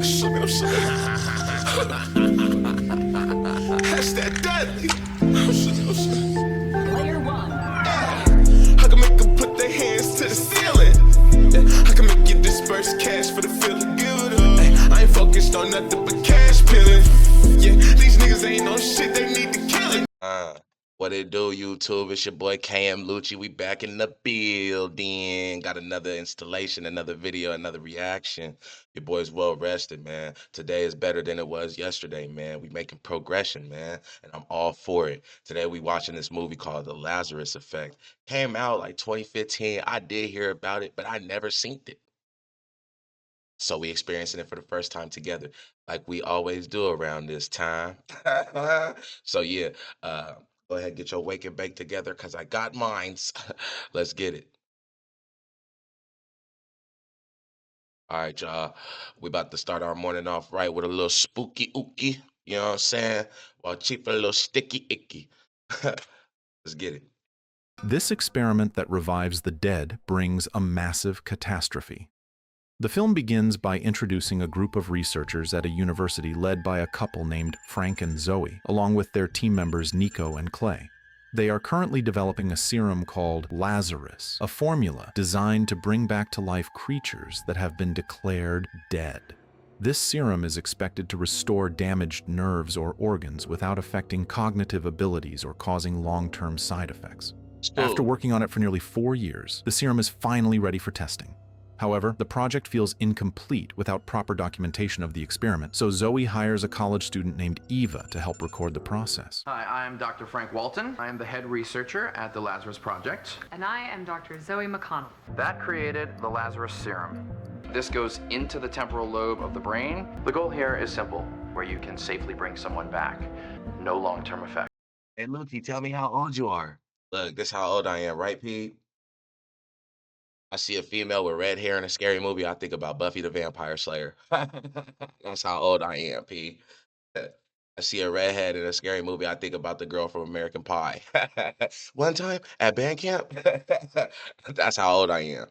Shoot me, shoot That's that deadly. Player one. I can make them put their hands to the ceiling. I can make you disperse cash for the feeling good. I ain't focused on nothing but cash peeling. Yeah, these niggas ain't no shit, they need to kill it. What it do, YouTube? It's your boy KM Lucci. We back in the building. Got another installation, another video, another reaction. Your boy's well rested, man. Today is better than it was yesterday, man. We making progression, man, and I'm all for it. Today we watching this movie called The Lazarus Effect. Came out like 2015. I did hear about it, but I never seen it. So we experiencing it for the first time together, like we always do around this time. So yeah, go ahead, get your wake and bake together, cause I got mines. Let's get it. All right, y'all. We about to start our morning off right with a little spooky ookie. You know what I'm saying? While cheap for a little sticky icky. Let's get it. This experiment that revives the dead brings a massive catastrophe. The film begins by introducing a group of researchers at a university led by a couple named Frank and Zoe, along with their team members Nico and Clay. They are currently developing a serum called Lazarus, a formula designed to bring back to life creatures that have been declared dead. This serum is expected to restore damaged nerves or organs without affecting cognitive abilities or causing long-term side effects. After working on it for nearly 4 years, the serum is finally ready for testing. However, the project feels incomplete without proper documentation of the experiment, so Zoe hires a college student named Eva to help record the process. Hi, I'm Dr. Frank Walton. I am the head researcher at the Lazarus Project. And I am Dr. Zoe McConnell. That created the Lazarus Serum. This goes into the temporal lobe of the brain. The goal here is simple, where you can safely bring someone back. No long-term effect. Hey, Lucci, tell me how old you are. Look, this how old I am, right, Pete? I see a female with red hair in a scary movie, I think about Buffy the Vampire Slayer. That's how old I am, P. I see a redhead in a scary movie, I think about the girl from American Pie. One time at band camp. That's how old I am.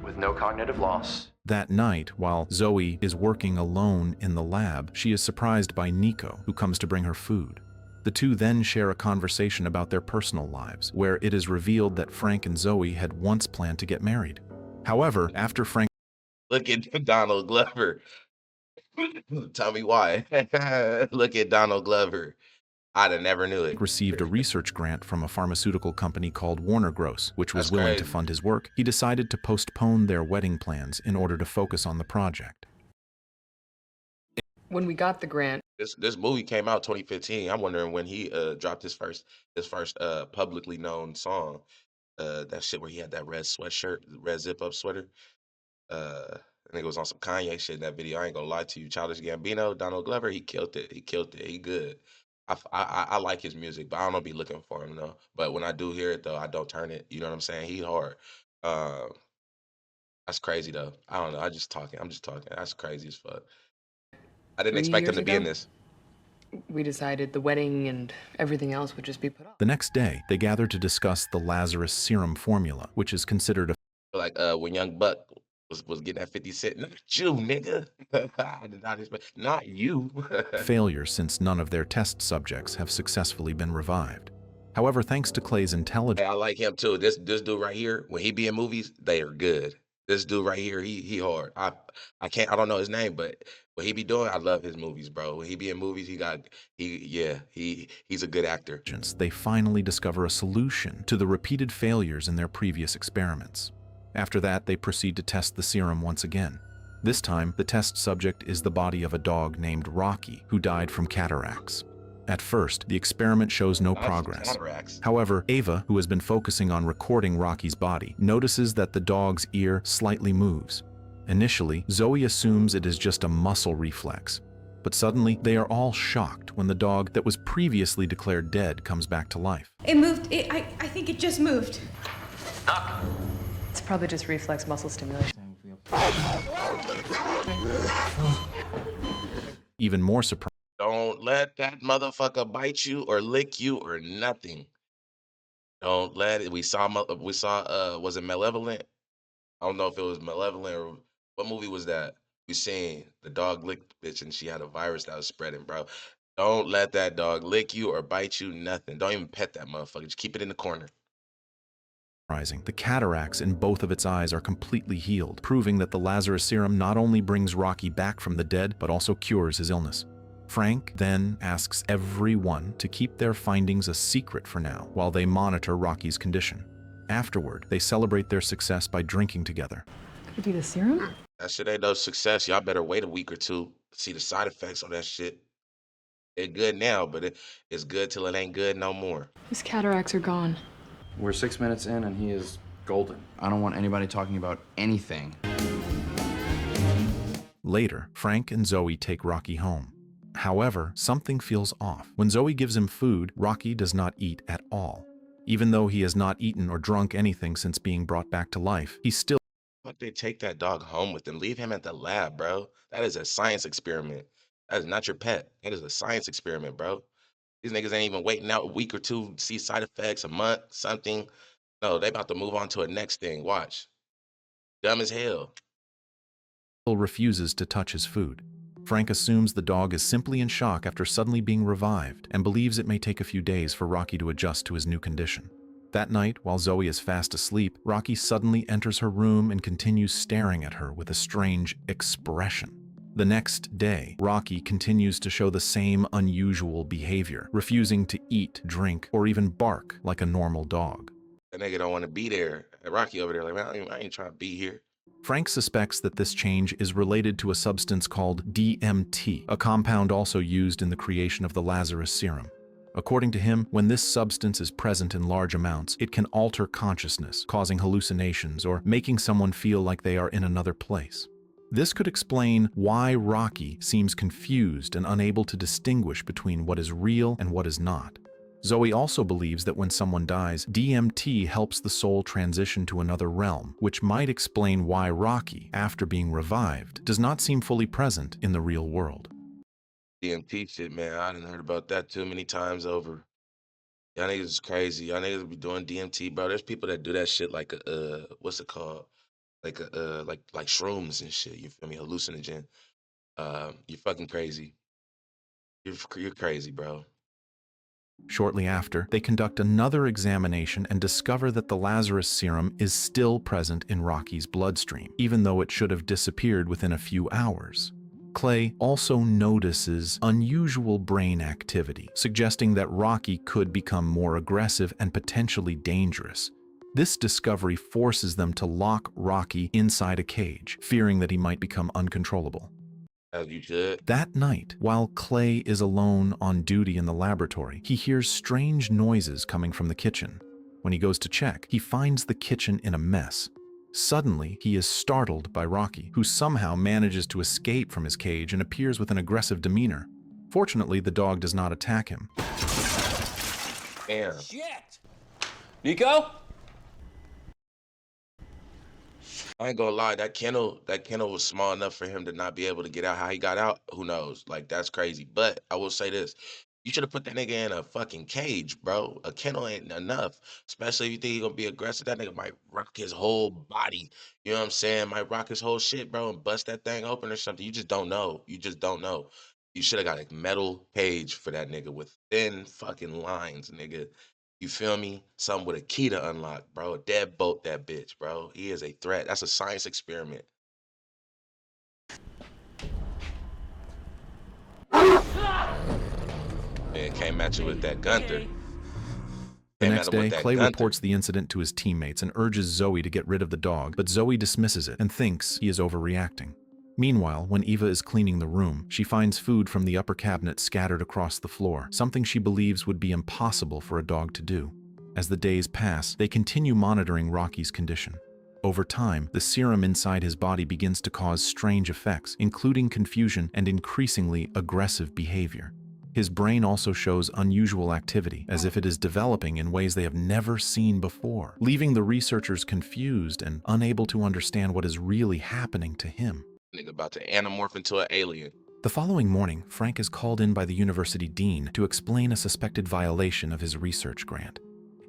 With no cognitive loss. That night, while Zoe is working alone in the lab, she is surprised by Nico, who comes to bring her food. The two then share a conversation about their personal lives, where it is revealed that Frank and Zoe had once planned to get married. However, after Frank... Look at Donald Glover. Tell me why. Look at Donald Glover. I'd have never knew it. Received a research grant from a pharmaceutical company called Warner Gross, which was That's willing crazy. to fund his work. He decided to postpone their wedding plans in order to focus on the project. When we got the grant, This movie came out 2015. I'm wondering when he dropped his first publicly known song. That shit where he had that red sweatshirt, red zip up sweater. I think it was on some Kanye shit in that video. I ain't gonna lie to you. Childish Gambino, Donald Glover, he killed it. He killed it. He good. I like his music, but I don't be looking for him though. But when I do hear it though, I don't turn it. You know what I'm saying? He hard. Uh, that's crazy though. I don't know. I'm just talking. That's crazy as fuck. I didn't 3 expect him years to be in ago? this. we decided the wedding and everything else would just be put off. The next day, they gather to discuss the Lazarus serum formula, which is considered a Like when Young Buck was getting that 50 Cent. Not you, nigga. I did not expect. Not you. failure since none of their test subjects have successfully been revived. However, thanks to Clay's Hey, intelligence, I like him too. This dude right here, when he be in movies, they are good. This dude right here, he hard. I don't know his name, but what he be doing, I love his movies, bro. When he be in movies, he's a good actor. they finally discover a solution to the repeated failures in their previous experiments. After that, they proceed to test the serum once again. This time, the test subject is the body of a dog named Rocky, who died from cataracts. At first, the experiment shows no progress. Cataracts. However, Ava, who has been focusing on recording Rocky's body, notices that the dog's ear slightly moves. Initially, Zoe assumes it is just a muscle reflex. But suddenly, they are all shocked when the dog that was previously declared dead comes back to life. It moved. I think it just moved. It's probably just reflex muscle stimulation. Even more surprising, Don't let that motherfucker bite you or lick you or nothing. Don't let it. We saw was it Malevolent? I don't know if it was Malevolent or what movie was that? You seen the dog licked the bitch and she had a virus that was spreading, bro. Don't let that dog lick you or bite you, nothing. Don't even pet that motherfucker. Just keep it in the corner. The cataracts in both of its eyes are completely healed, proving that the Lazarus serum not only brings Rocky back from the dead, but also cures his illness. Frank then asks everyone to keep their findings a secret for now, while they monitor Rocky's condition. Afterward, they celebrate their success by drinking together. Could it be the serum? That shit ain't no success. Y'all better wait a week or two to see the side effects on that shit. It's good now, but it's good till it ain't good no more. His cataracts are gone. We're 6 minutes in and he is golden. I don't want anybody talking about anything. Later, Frank and Zoe take Rocky home. However, something feels off. When Zoe gives him food, Rocky does not eat at all. Even though he has not eaten or drunk anything since being brought back to life, he still Fuck, they take that dog home with them. Leave him at the lab, bro. That is a science experiment. That is not your pet. That is a science experiment, bro. These niggas ain't even waiting out a week or two to see side effects, a month, something. No, they about to move on to a next thing. Watch. Dumb as hell. refuses to touch his food. Frank assumes the dog is simply in shock after suddenly being revived and believes it may take a few days for Rocky to adjust to his new condition. That night, while Zoe is fast asleep, Rocky suddenly enters her room and continues staring at her with a strange expression. The next day, Rocky continues to show the same unusual behavior, refusing to eat, drink, or even bark like a normal dog. That nigga don't want to be there. And Rocky over there like, man, I ain't trying to be here. Frank suspects that this change is related to a substance called DMT, a compound also used in the creation of the Lazarus serum. According to him, when this substance is present in large amounts, it can alter consciousness, causing hallucinations or making someone feel like they are in another place. This could explain why Rocky seems confused and unable to distinguish between what is real and what is not. Zoe also believes that when someone dies, DMT helps the soul transition to another realm, which might explain why Rocky, after being revived, does not seem fully present in the real world. DMT shit, man. I done heard about that too many times over. Y'all niggas is crazy. Y'all niggas be doing DMT, bro. There's people that do that shit like a what's it called? Like a like shrooms and shit. You feel me? Hallucinogen. You're fucking crazy. You're crazy, bro. Shortly after, they conduct another examination and discover that the Lazarus serum is still present in Rocky's bloodstream, even though it should have disappeared within a few hours. Clay also notices unusual brain activity, suggesting that Rocky could become more aggressive and potentially dangerous. This discovery forces them to lock Rocky inside a cage, fearing that he might become uncontrollable. As you should. That night, while Clay is alone on duty in the laboratory, he hears strange noises coming from the kitchen. When he goes to check, he finds the kitchen in a mess. Suddenly, he is startled by Rocky, who somehow manages to escape from his cage and appears with an aggressive demeanor. Fortunately, the dog does not attack him. Damn. Shit! Nico? I ain't gonna lie, that kennel was small enough for him to not be able to get out. How he got out, who knows? Like, that's crazy. But I will say this. You should have put that nigga in a fucking cage, bro. A kennel ain't enough. Especially if you think he gonna be aggressive. That nigga might rock his whole body. You know what I'm saying? Might rock his whole shit, bro, and bust that thing open or something. You just don't know. You just don't know. You should have got a metal cage for that nigga with thin fucking lines, nigga. You feel me? Something with a key to unlock, bro. Deadbolt that bitch, bro. He is a threat. That's a science experiment. Man, came at you with that Gunther. The Came next at him day, with that Clay Gunther. reports the incident to his teammates and urges Zoe to get rid of the dog, but Zoe dismisses it and thinks he is overreacting. Meanwhile, when Eva is cleaning the room, she finds food from the upper cabinet scattered across the floor, something she believes would be impossible for a dog to do. As the days pass, they continue monitoring Rocky's condition. Over time, the serum inside his body begins to cause strange effects, including confusion and increasingly aggressive behavior. His brain also shows unusual activity, as if it is developing in ways they have never seen before, leaving the researchers confused and unable to understand what is really happening to him. Nigga about to anamorph into an alien. The following morning, Frank is called in by the university dean to explain a suspected violation of his research grant.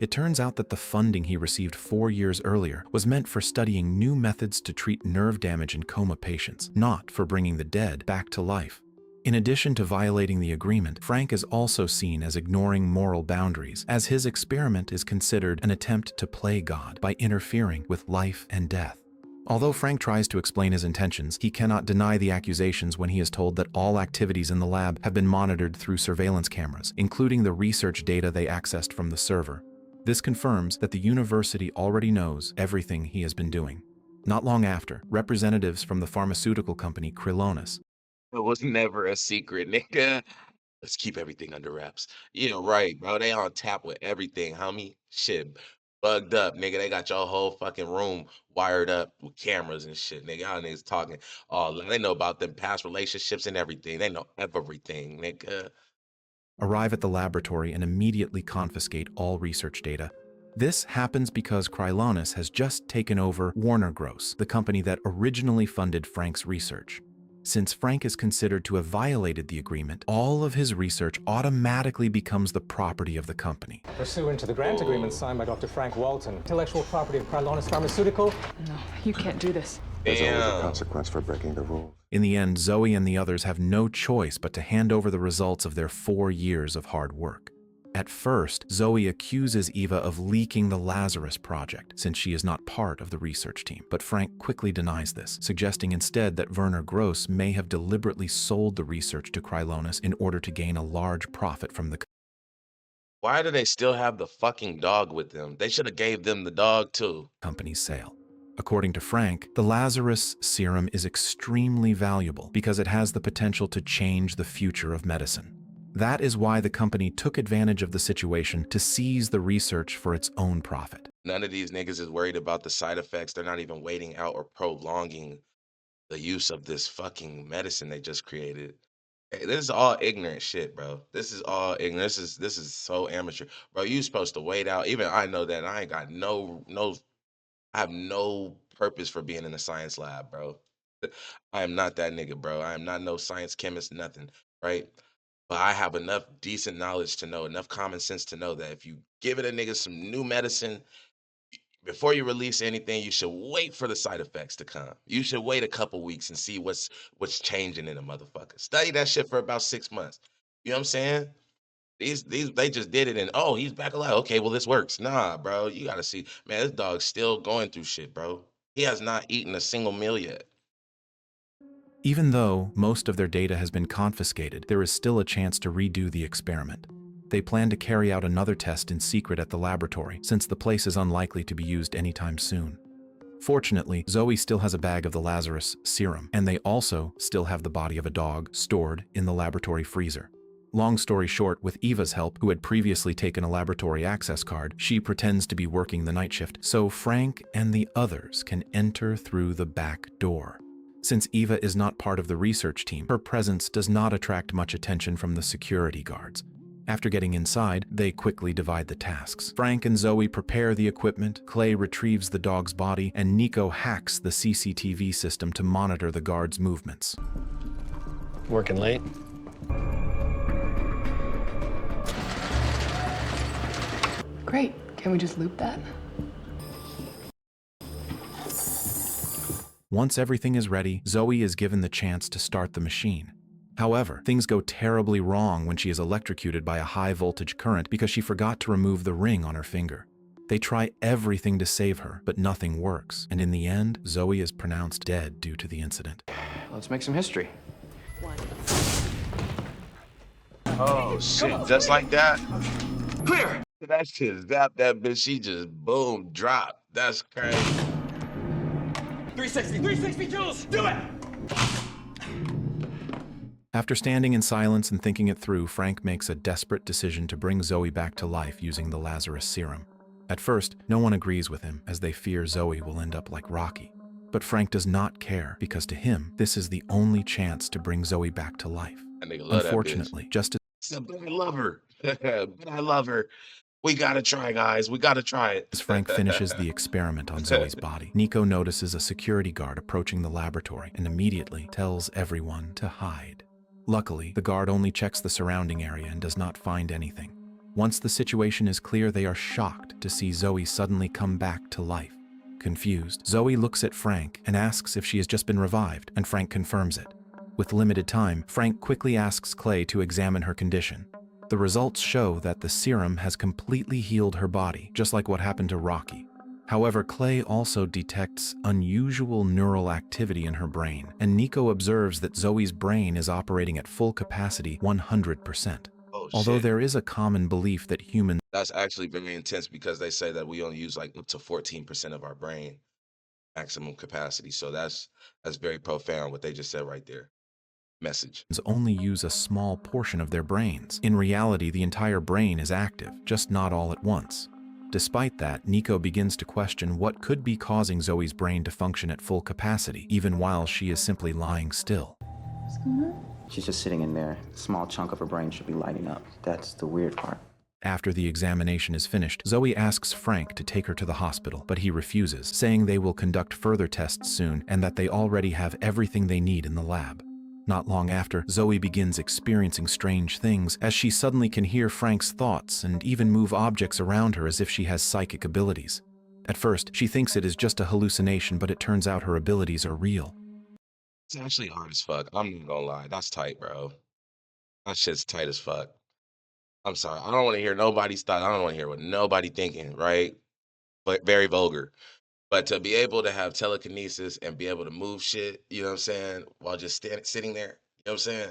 It turns out that the funding he received 4 years earlier was meant for studying new methods to treat nerve damage in coma patients, not for bringing the dead back to life. In addition to violating the agreement, Frank is also seen as ignoring moral boundaries, as his experiment is considered an attempt to play God by interfering with life and death. Although Frank tries to explain his intentions, he cannot deny the accusations when he is told that all activities in the lab have been monitored through surveillance cameras, including the research data they accessed from the server. This confirms that the university already knows everything he has been doing. Not long after, representatives from the pharmaceutical company Krylonis It was never a secret, nigga. Let's keep everything under wraps. Yeah, right, bro. They on tap with everything, homie. Shit, bugged up, nigga. They got your whole fucking room wired up with cameras and shit, nigga. Y'all niggas talking. Oh, they know about them past relationships and everything. They know everything, nigga. arrive at the laboratory and immediately confiscate all research data. This happens because Krylonis has just taken over Warner Gross, the company that originally funded Frank's research. Since Frank is considered to have violated the agreement, all of his research automatically becomes the property of the company. Pursuant to the grant agreement signed by Dr. Frank Walton, intellectual property of Krylonis Pharmaceutical. No, you can't do this. There's always a Damn. consequence for breaking the rules. In the end, Zoe and the others have no choice but to hand over the results of their 4 years of hard work. At first, Zoe accuses Eva of leaking the Lazarus project, since she is not part of the research team. But Frank quickly denies this, suggesting instead that Werner Gross may have deliberately sold the research to Krylonis in order to gain a large profit from the Why do they still have the fucking dog with them? They should have gave them the dog too. company's sale. According to Frank, the Lazarus serum is extremely valuable because it has the potential to change the future of medicine. That is why the company took advantage of the situation to seize the research for its own profit. None of these niggas is worried about the side effects. They're not even waiting out or prolonging the use of this fucking medicine they just created. Hey, this is all ignorant shit, bro. This is all ignorant. This is so amateur, bro. You supposed to wait out. Even I know that. I ain't got I have no purpose for being in a science lab, bro. I am not that nigga, bro. I am not no science chemist, nothing, right? But I have enough decent knowledge to know, enough common sense to know that if you give it a nigga some new medicine, before you release anything, you should wait for the side effects to come. You should wait a couple weeks and see what's changing in a motherfucker. Study that shit for about 6 months. You know what I'm saying? These they just did it and oh, he's back alive. Okay, well this works. Nah, bro. You gotta see, man, this dog's still going through shit, bro. He has not eaten a single meal yet. Even though most of their data has been confiscated, there is still a chance to redo the experiment. They plan to carry out another test in secret at the laboratory, since the place is unlikely to be used anytime soon. Fortunately, Zoe still has a bag of the Lazarus serum, and they also still have the body of a dog stored in the laboratory freezer. Long story short, with Eva's help, who had previously taken a laboratory access card, she pretends to be working the night shift, so Frank and the others can enter through the back door. Since Eva is not part of the research team, her presence does not attract much attention from the security guards. After getting inside, they quickly divide the tasks. Frank and Zoe prepare the equipment, Clay retrieves the dog's body, and Nico hacks the CCTV system to monitor the guards' movements. Working late? Great. Can we just loop that? Once everything is ready, Zoe is given the chance to start the machine. However, things go terribly wrong when she is electrocuted by a high-voltage current because she forgot to remove the ring on her finger. They try everything to save her, but nothing works, and in the end, Zoe is pronounced dead due to the incident. Let's make some history. Oh shit, just like that? Clear! That shit zapped that bitch. She just boom, dropped. That's crazy. 360 joules! Do it! After standing in silence and thinking it through, Frank makes a desperate decision to bring Zoe back to life using the Lazarus serum. At first, no one agrees with him, as they fear Zoe will end up like Rocky. But Frank does not care, because to him, this is the only chance to bring Zoe back to life. That nigga love Unfortunately, just but I love her. But I love her. We gotta try, guys. We gotta try it. as Frank finishes the experiment on Zoe's body, Nico notices a security guard approaching the laboratory and immediately tells everyone to hide. Luckily, the guard only checks the surrounding area and does not find anything. Once the situation is clear, they are shocked to see Zoe suddenly come back to life. Confused, Zoe looks at Frank and asks if she has just been revived, and Frank confirms it. With limited time, Frank quickly asks Clay to examine her condition. The results show that the serum has completely healed her body, just like what happened to Rocky. However, Clay also detects unusual neural activity in her brain, and Nico observes that Zoe's brain is operating at full capacity 100%. Oh, Although shit. there is a common belief that humans That's actually very intense because they say that we only use like up to 14% of our brain maximum capacity. So that's very profound what they just said right there. Message. only use a small portion of their brains. In reality, the entire brain is active, just not all at once. Despite that, Nico begins to question what could be causing Zoe's brain to function at full capacity, even while she is simply lying still. What's going on? She's just sitting in there. A small chunk of her brain should be lighting up. That's the weird part. After the examination is finished, Zoe asks Frank to take her to the hospital, but he refuses, saying they will conduct further tests soon and that they already have everything they need in the lab. Not long after, Zoe begins experiencing strange things as she suddenly can hear Frank's thoughts and even move objects around her as if she has psychic abilities. At first, she thinks it is just a hallucination, but it turns out her abilities are real. It's actually hard as fuck. I'm not gonna lie. That's tight, bro. That shit's tight as fuck. I'm sorry. I don't want to hear nobody's thought. I don't want to hear what nobody thinking, right? But very vulgar. But to be able to have telekinesis and be able to move shit, you know what I'm saying, while just sitting there, you know what I'm saying?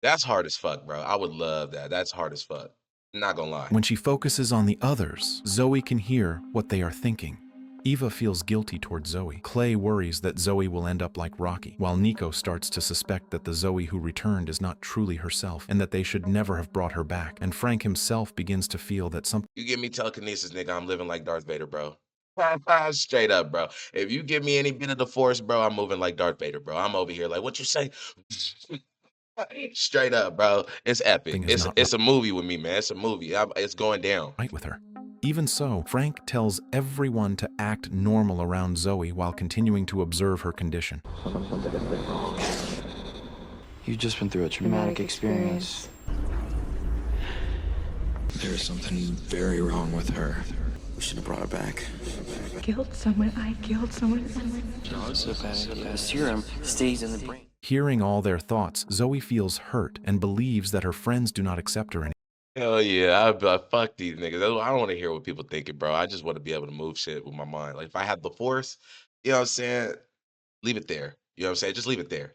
That's hard as fuck, bro. I would love that. That's hard as fuck. I'm not gonna lie. When she focuses on the others, Zoe can hear what they are thinking. Eva feels guilty towards Zoe. Clay worries that Zoe will end up like Rocky, while Nico starts to suspect that the Zoe who returned is not truly herself and that they should never have brought her back. And Frank himself begins to feel that something You give me telekinesis, nigga, I'm living like Darth Vader, bro. Straight up, bro. If you give me any bit of the force, bro, I'm moving like Darth Vader, bro. I'm over here like, what you say? Straight up, bro. It's epic. is not It's a movie with me, man. It's a movie. It's going down. right with her. Even so, Frank tells everyone to act normal around Zoe while continuing to observe her condition. You've just been through a traumatic experience. There's something very wrong with her. We should have brought her back. Killed someone. I killed someone. No, it's a bad idea. The serum stays in the brain. Hearing all their thoughts, Zoe feels hurt and believes that her friends do not accept her anymore. Hell yeah. Fuck these niggas. I don't want to hear what people thinking, bro. I just want to be able to move shit with my mind. Like if I had the force, you know what I'm saying? Leave it there. You know what I'm saying? Just leave it there.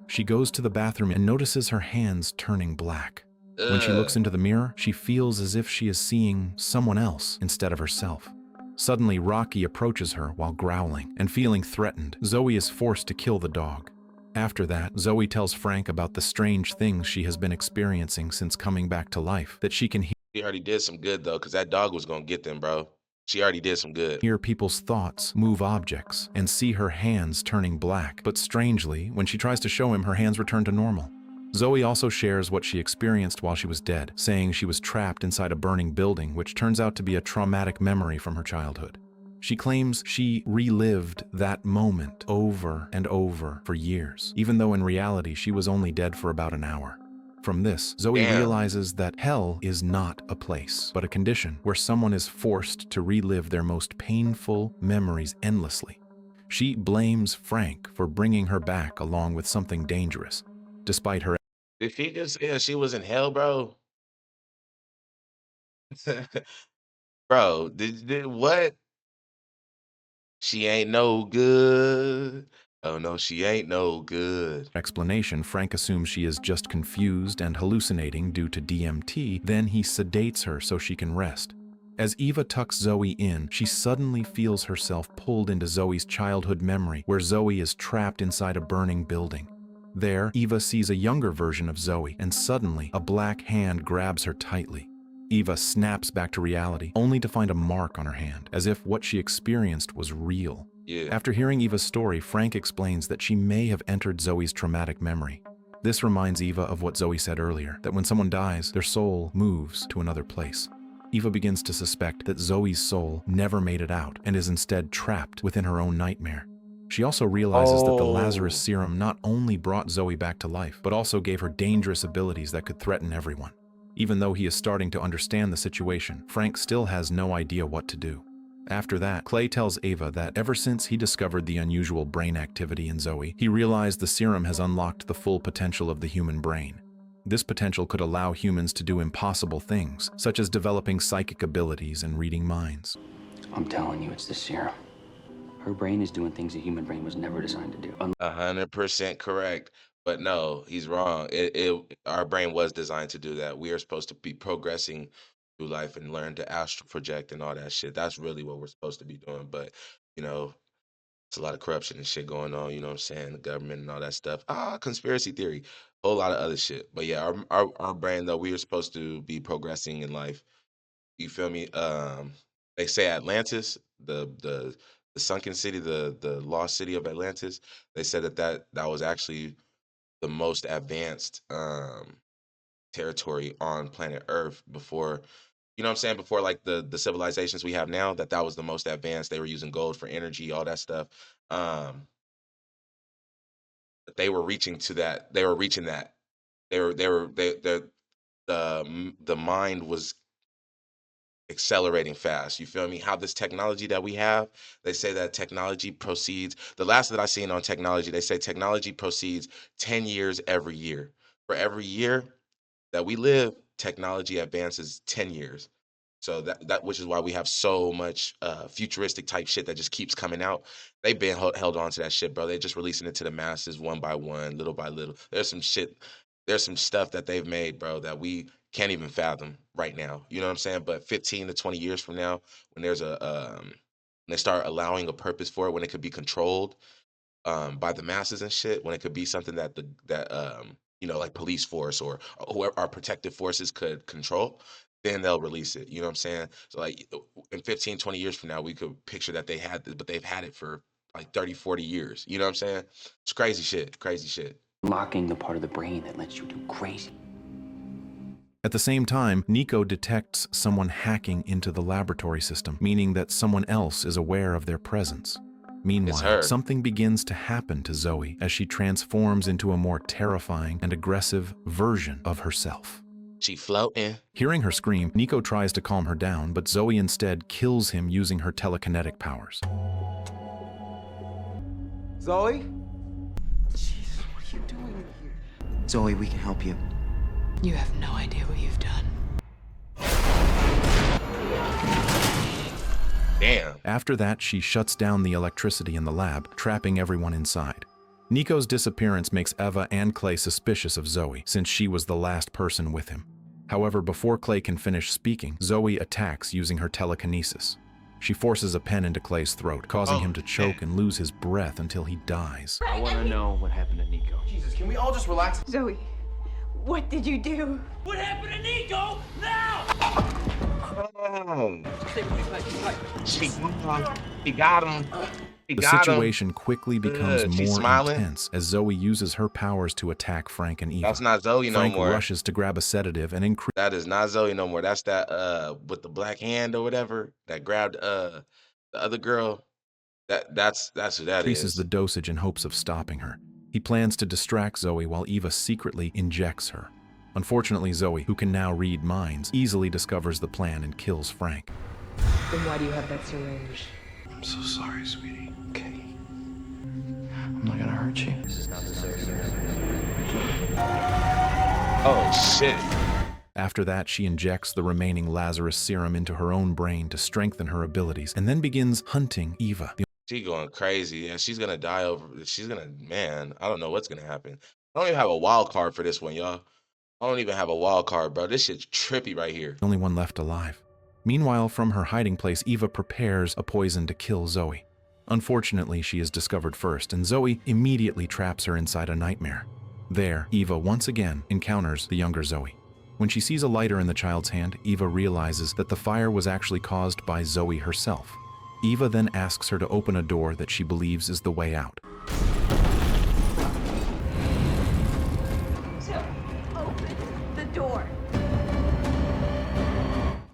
She goes to the bathroom and notices her hands turning black. When she looks into the mirror, she feels as if she is seeing someone else instead of herself. Suddenly, Rocky approaches her while growling, and feeling threatened, Zoe is forced to kill the dog. After that, Zoe tells Frank about the strange things she has been experiencing since coming back to life, that she can She already did some good though, because that dog was gonna get them, bro. She already did some good. hear people's thoughts, move objects, and see her hands turning black. But strangely, when she tries to show him, her hands return to normal. Zoe also shares what she experienced while she was dead, saying she was trapped inside a burning building, which turns out to be a traumatic memory from her childhood. She claims she relived that moment over and over for years, even though in reality she was only dead for about an hour. From this, Zoe realizes that hell is not a place, but a condition where someone is forced to relive their most painful memories endlessly. She blames Frank for bringing her back along with something dangerous, despite her Did she just, yeah, she was in hell, bro? Bro, did what? She ain't no good. Oh no, she ain't no good. explanation. Frank assumes she is just confused and hallucinating due to DMT, then he sedates her so she can rest. As Eva tucks Zoe in, she suddenly feels herself pulled into Zoe's childhood memory, where Zoe is trapped inside a burning building. There, Eva sees a younger version of Zoe, and suddenly, a black hand grabs her tightly. Eva snaps back to reality, only to find a mark on her hand, as if what she experienced was real. Yeah. After hearing Eva's story, Frank explains that she may have entered Zoe's traumatic memory. This reminds Eva of what Zoe said earlier, that when someone dies, their soul moves to another place. Eva begins to suspect that Zoe's soul never made it out and is instead trapped within her own nightmare. She also realizes that the Lazarus serum not only brought Zoe back to life, but also gave her dangerous abilities that could threaten everyone. Even though he is starting to understand the situation, Frank still has no idea what to do. After that, Clay tells Ava that ever since he discovered the unusual brain activity in Zoe, he realized the serum has unlocked the full potential of the human brain. This potential could allow humans to do impossible things, such as developing psychic abilities and reading minds. I'm telling you, it's the serum. Her brain is doing things a human brain was never designed to do. 100% correct. But no, he's wrong. Our brain was designed to do that. We are supposed to be progressing through life and learn to astral project and all that shit. That's really what we're supposed to be doing. But, you know, it's a lot of corruption and shit going on, you know what I'm saying? The government and all that stuff. Conspiracy theory. Whole lot of other shit. But yeah, our brain though, we are supposed to be progressing in life. You feel me? They say Atlantis, the sunken city, the lost city of Atlantis, they said that was actually the most advanced territory on planet Earth before, you know what I'm saying, before like the civilizations we have now, that was the most advanced. They were using gold for energy, all that stuff. They were reaching to that. They were reaching that. The mind was accelerating fast. You feel me? How this technology that we have, they say that technology proceeds. The last that I seen on technology, they say technology proceeds 10 years every year. For every year that we live, technology advances 10 years. So that which is why we have so much futuristic type shit that just keeps coming out. They've been held on to that shit, bro. They're just releasing it to the masses one by one, little by little. There's some stuff that they've made, bro, that we can't even fathom right now. You know what I'm saying? But 15 to 20 years from now, when there's when they start allowing a purpose for it, when it could be controlled by the masses and shit, when it could be something that you know, like police force or whoever our protective forces could control, then they'll release it. You know what I'm saying? So like in 15, 20 years from now, we could picture that they had this, but they've had it for like 30, 40 years. You know what I'm saying? It's crazy shit. Crazy shit. Locking the part of the brain that lets you do crazy. At the same time, Nico detects someone hacking into the laboratory system, meaning that someone else is aware of their presence. Meanwhile, something begins to happen to Zoe as she transforms into a more terrifying and aggressive version of herself. She floating. Hearing her scream, Nico tries to calm her down, but Zoe instead kills him using her telekinetic powers. Zoe? Jesus, what are you doing here? Zoe, we can help you. You have no idea what you've done. Damn. After that, she shuts down the electricity in the lab, trapping everyone inside. Nico's disappearance makes Eva and Clay suspicious of Zoe, since she was the last person with him. However, before Clay can finish speaking, Zoe attacks using her telekinesis. She forces a pen into Clay's throat, causing him to choke and lose his breath until he dies. I want to know what happened to Nico. Jesus, can we all just relax? Zoe, what did you do? What happened to Nico? Now! She got him. The situation quickly becomes more intense as Zoe uses her powers to attack Frank and Eva. That's not Zoe no more. Frank rushes to grab a sedative and increase. That is not Zoe no more. That's that with the black hand or whatever that grabbed the other girl. That's who that Increases is. the dosage in hopes of stopping her. He plans to distract Zoe while Eva secretly injects her. Unfortunately, Zoe, who can now read minds, easily discovers the plan and kills Frank. Then why do you have that syringe? I'm so sorry, sweetie. Okay. I'm not gonna hurt you. This is not the Oh, shit. After that, she injects the remaining Lazarus serum into her own brain to strengthen her abilities, and then begins hunting Eva. She going crazy, and she's gonna die over. Man, I don't know what's gonna happen. I don't even have a wild card for this one, y'all. I don't even have a wild card, bro. This shit's trippy right here. The only one left alive. Meanwhile, from her hiding place, Eva prepares a poison to kill Zoe. Unfortunately, she is discovered first, and Zoe immediately traps her inside a nightmare. There, Eva once again encounters the younger Zoe. When she sees a lighter in the child's hand, Eva realizes that the fire was actually caused by Zoe herself. Eva then asks her to open a door that she believes is the way out. So, open the door.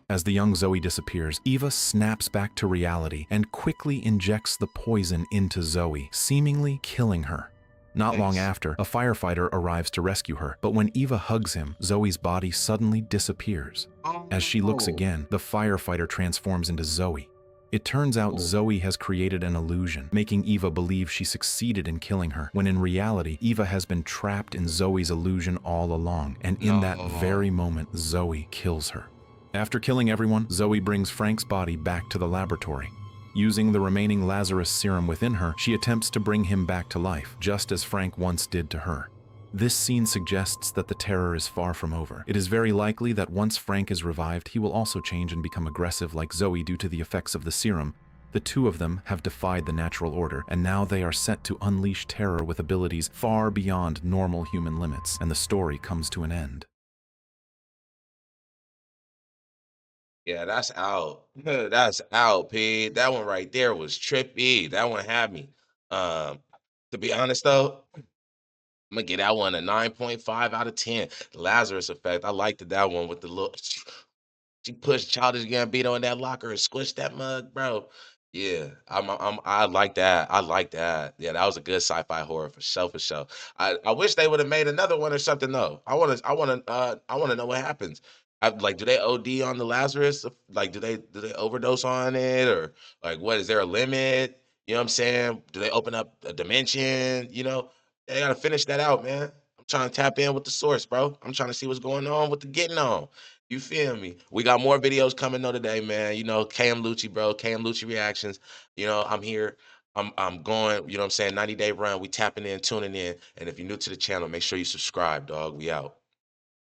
As the young Zoe disappears, Eva snaps back to reality and quickly injects the poison into Zoe, seemingly killing her. Not long Nice. after, a firefighter arrives to rescue her, but when Eva hugs him, Zoe's body suddenly disappears. As she looks again, the firefighter transforms into Zoe. It turns out Zoe has created an illusion, making Eva believe she succeeded in killing her, when in reality, Eva has been trapped in Zoe's illusion all along, and in that very moment, Zoe kills her. After killing everyone, Zoe brings Frank's body back to the laboratory. Using the remaining Lazarus serum within her, she attempts to bring him back to life, just as Frank once did to her. This scene suggests that the terror is far from over. It is very likely that once Frank is revived, he will also change and become aggressive like Zoe due to the effects of the serum. The two of them have defied the natural order, and now they are set to unleash terror with abilities far beyond normal human limits, and the story comes to an end. Yeah, that's out. That's out, P. That one right there was trippy. That one had me. Um, to be honest though, I'm gonna get that one a 9.5 out of 10. The Lazarus effect. I liked that one with the little she pushed Childish Gambino in that locker and squished that mug, bro. Yeah, I like that. I like that. Yeah, that was a good sci-fi horror for sure, for sure. I wish they would have made another one or something though. I wanna know what happens. Like, do they OD on the Lazarus? Like, do they overdose on it, or like, what is there a limit? You know what I'm saying? Do they open up a dimension? They gotta finish that out, man. I'm trying to tap in with the source, bro. I'm trying to see what's going on with the getting on. You feel me? We got more videos coming though today, man. KM Lucci, bro. KM Lucci reactions. I'm here. I'm going, you know what I'm saying, 90-day run. We tapping in, tuning in. And if you're new to the channel, make sure you subscribe, dog. We out.